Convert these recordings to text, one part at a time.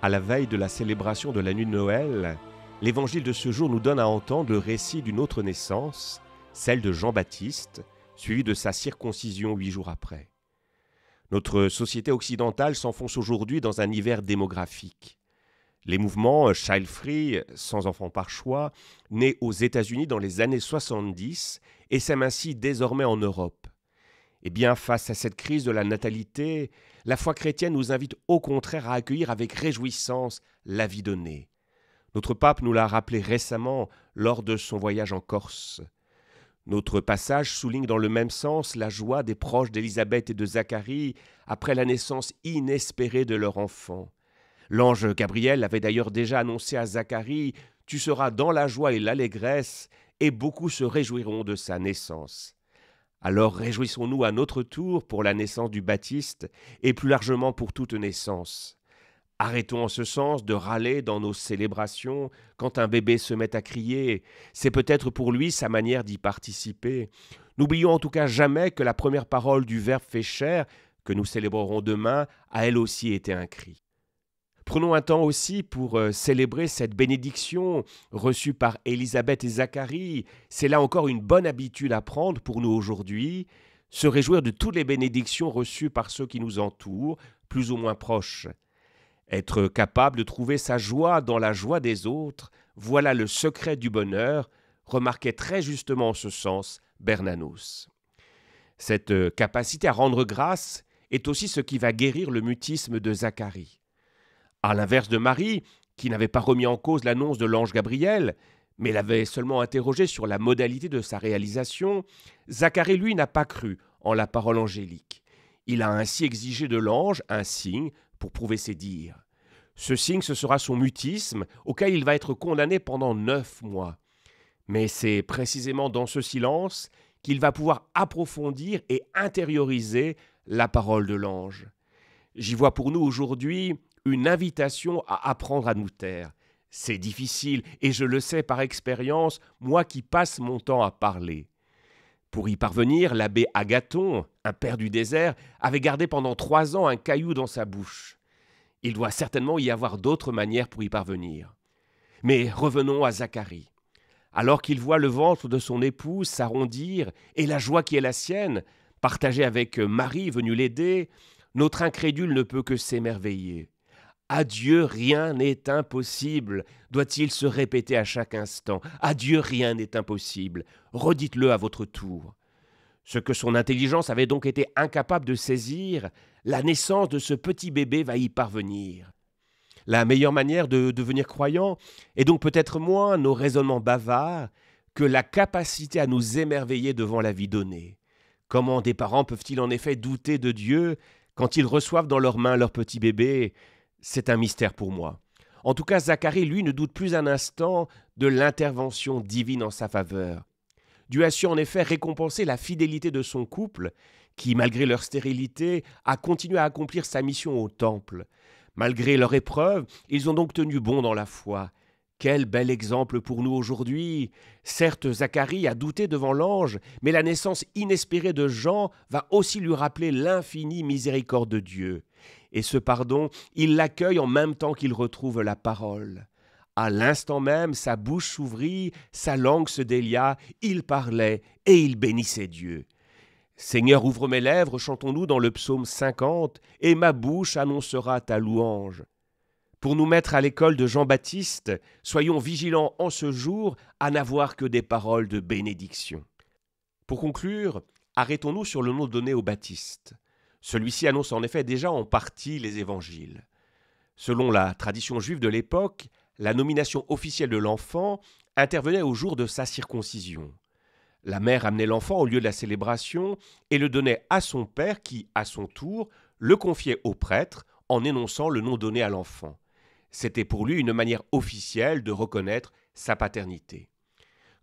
À la veille de la célébration de la nuit de Noël, l'évangile de ce jour nous donne à entendre le récit d'une autre naissance, celle de Jean-Baptiste, suivie de sa circoncision 8 jours après. Notre société occidentale s'enfonce aujourd'hui dans un hiver démographique. Les mouvements Child Free, sans enfants par choix, nés aux États-Unis dans les années 70 et sèment ainsi désormais en Europe. Eh bien, face à cette crise de la natalité, la foi chrétienne nous invite au contraire à accueillir avec réjouissance la vie donnée. Notre pape nous l'a rappelé récemment lors de son voyage en Corse. Notre passage souligne dans le même sens la joie des proches d'Élisabeth et de Zacharie après la naissance inespérée de leur enfant. L'ange Gabriel avait d'ailleurs déjà annoncé à Zacharie « Tu seras dans la joie et l'allégresse, et beaucoup se réjouiront de sa naissance ». Alors réjouissons-nous à notre tour pour la naissance du Baptiste et plus largement pour toute naissance. Arrêtons en ce sens de râler dans nos célébrations quand un bébé se met à crier. C'est peut-être pour lui sa manière d'y participer. N'oublions en tout cas jamais que la première parole du Verbe fait chair, que nous célébrerons demain, a elle aussi été un cri. Prenons un temps aussi pour célébrer cette bénédiction reçue par Élisabeth et Zacharie. C'est là encore une bonne habitude à prendre pour nous aujourd'hui, se réjouir de toutes les bénédictions reçues par ceux qui nous entourent, plus ou moins proches. Être capable de trouver sa joie dans la joie des autres, voilà le secret du bonheur, remarquait très justement en ce sens Bernanos. Cette capacité à rendre grâce est aussi ce qui va guérir le mutisme de Zacharie. À l'inverse de Marie, qui n'avait pas remis en cause l'annonce de l'ange Gabriel, mais l'avait seulement interrogé sur la modalité de sa réalisation, Zacharie, lui, n'a pas cru en la parole angélique. Il a ainsi exigé de l'ange un signe pour prouver ses dires. Ce signe, ce sera son mutisme, auquel il va être condamné pendant 9 mois. Mais c'est précisément dans ce silence qu'il va pouvoir approfondir et intérioriser la parole de l'ange. J'y vois pour nous aujourd'hui une invitation à apprendre à nous taire. C'est difficile, et je le sais par expérience, moi qui passe mon temps à parler. Pour y parvenir, l'abbé Agathon, un père du désert, avait gardé pendant 3 ans un caillou dans sa bouche. Il doit certainement y avoir d'autres manières pour y parvenir. Mais revenons à Zacharie. Alors qu'il voit le ventre de son épouse s'arrondir et la joie qui est la sienne, partagée avec Marie venue l'aider, notre incrédule ne peut que s'émerveiller. À Dieu, rien n'est impossible, doit-il se répéter à chaque instant. À Dieu, rien n'est impossible. Redites-le à votre tour. Ce que son intelligence avait donc été incapable de saisir, la naissance de ce petit bébé va y parvenir. La meilleure manière de devenir croyant est donc peut-être moins nos raisonnements bavards que la capacité à nous émerveiller devant la vie donnée. Comment des parents peuvent-ils en effet douter de Dieu quand ils reçoivent dans leurs mains leur petit bébé ? C'est un mystère pour moi. En tout cas, Zacharie, lui, ne doute plus un instant de l'intervention divine en sa faveur. Dieu a su en effet récompenser la fidélité de son couple, qui, malgré leur stérilité, a continué à accomplir sa mission au temple. Malgré leur épreuve, ils ont donc tenu bon dans la foi. Quel bel exemple pour nous aujourd'hui. Certes, Zacharie a douté devant l'ange, mais la naissance inespérée de Jean va aussi lui rappeler l'infinie miséricorde de Dieu. Et ce pardon, il l'accueille en même temps qu'il retrouve la parole. À l'instant même, sa bouche s'ouvrit, sa langue se délia, il parlait et il bénissait Dieu. Seigneur, ouvre mes lèvres, chantons-nous dans le psaume 50, et ma bouche annoncera ta louange. Pour nous mettre à l'école de Jean-Baptiste, soyons vigilants en ce jour à n'avoir que des paroles de bénédiction. Pour conclure, arrêtons-nous sur le nom donné au Baptiste. Celui-ci annonce en effet déjà en partie les évangiles. Selon la tradition juive de l'époque, la nomination officielle de l'enfant intervenait au jour de sa circoncision. La mère amenait l'enfant au lieu de la célébration et le donnait à son père qui, à son tour, le confiait au prêtre en énonçant le nom donné à l'enfant. C'était pour lui une manière officielle de reconnaître sa paternité.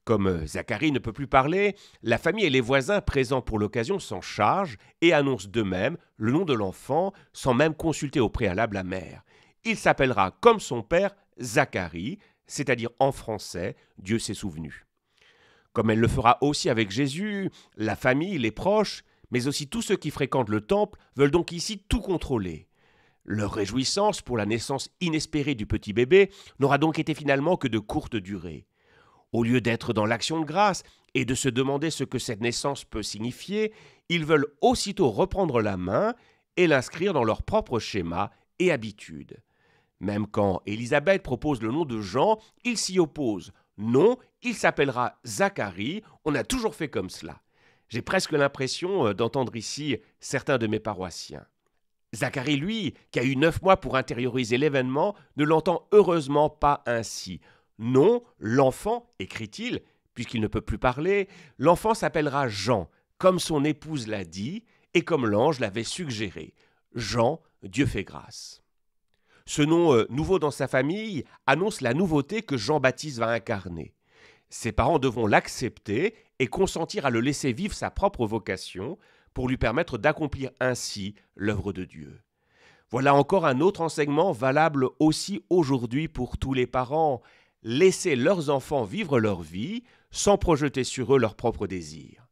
Comme Zacharie ne peut plus parler, la famille et les voisins présents pour l'occasion s'en chargent et annoncent d'eux-mêmes le nom de l'enfant sans même consulter au préalable la mère. Il s'appellera comme son père Zacharie, c'est-à-dire en français « Dieu s'est souvenu ». Comme elle le fera aussi avec Jésus, la famille, les proches, mais aussi tous ceux qui fréquentent le temple veulent donc ici tout contrôler. Leur réjouissance pour la naissance inespérée du petit bébé n'aura donc été finalement que de courte durée. Au lieu d'être dans l'action de grâce et de se demander ce que cette naissance peut signifier, ils veulent aussitôt reprendre la main et l'inscrire dans leur propre schéma et habitude. Même quand Élisabeth propose le nom de Jean, il s'y oppose. Non, il s'appellera Zacharie, on a toujours fait comme cela. J'ai presque l'impression d'entendre ici certains de mes paroissiens. Zacharie, lui, qui a eu 9 mois pour intérioriser l'événement, ne l'entend heureusement pas ainsi. Non, l'enfant, écrit-il, puisqu'il ne peut plus parler, l'enfant s'appellera Jean, comme son épouse l'a dit et comme l'ange l'avait suggéré. Jean, Dieu fait grâce. Ce nom nouveau dans sa famille annonce la nouveauté que Jean-Baptiste va incarner. Ses parents devront l'accepter et consentir à le laisser vivre sa propre vocation pour lui permettre d'accomplir ainsi l'œuvre de Dieu. Voilà encore un autre enseignement valable aussi aujourd'hui pour tous les parents. Laisser leurs enfants vivre leur vie sans projeter sur eux leurs propres désirs.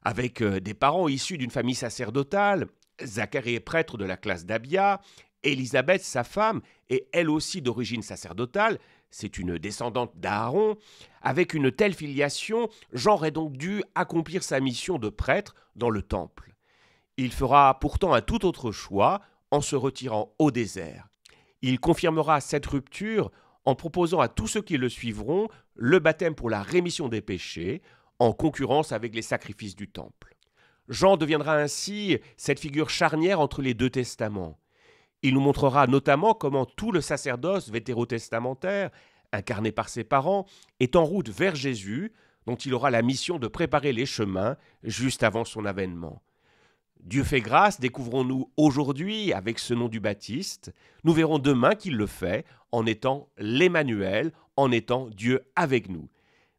Avec des parents issus d'une famille sacerdotale, Zacharie est prêtre de la classe d'Abia, Élisabeth, sa femme, est elle aussi d'origine sacerdotale, c'est une descendante d'Aaron. Avec une telle filiation, Jean aurait donc dû accomplir sa mission de prêtre dans le temple. Il fera pourtant un tout autre choix en se retirant au désert. Il confirmera cette rupture en proposant à tous ceux qui le suivront le baptême pour la rémission des péchés, en concurrence avec les sacrifices du temple. Jean deviendra ainsi cette figure charnière entre les deux testaments. Il nous montrera notamment comment tout le sacerdoce vétérotestamentaire, incarné par ses parents, est en route vers Jésus, dont il aura la mission de préparer les chemins juste avant son avènement. Dieu fait grâce, découvrons-nous aujourd'hui avec ce nom du Baptiste. Nous verrons demain qu'il le fait en étant l'Emmanuel, en étant Dieu avec nous.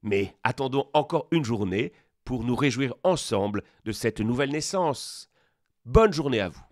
Mais attendons encore une journée pour nous réjouir ensemble de cette nouvelle naissance. Bonne journée à vous.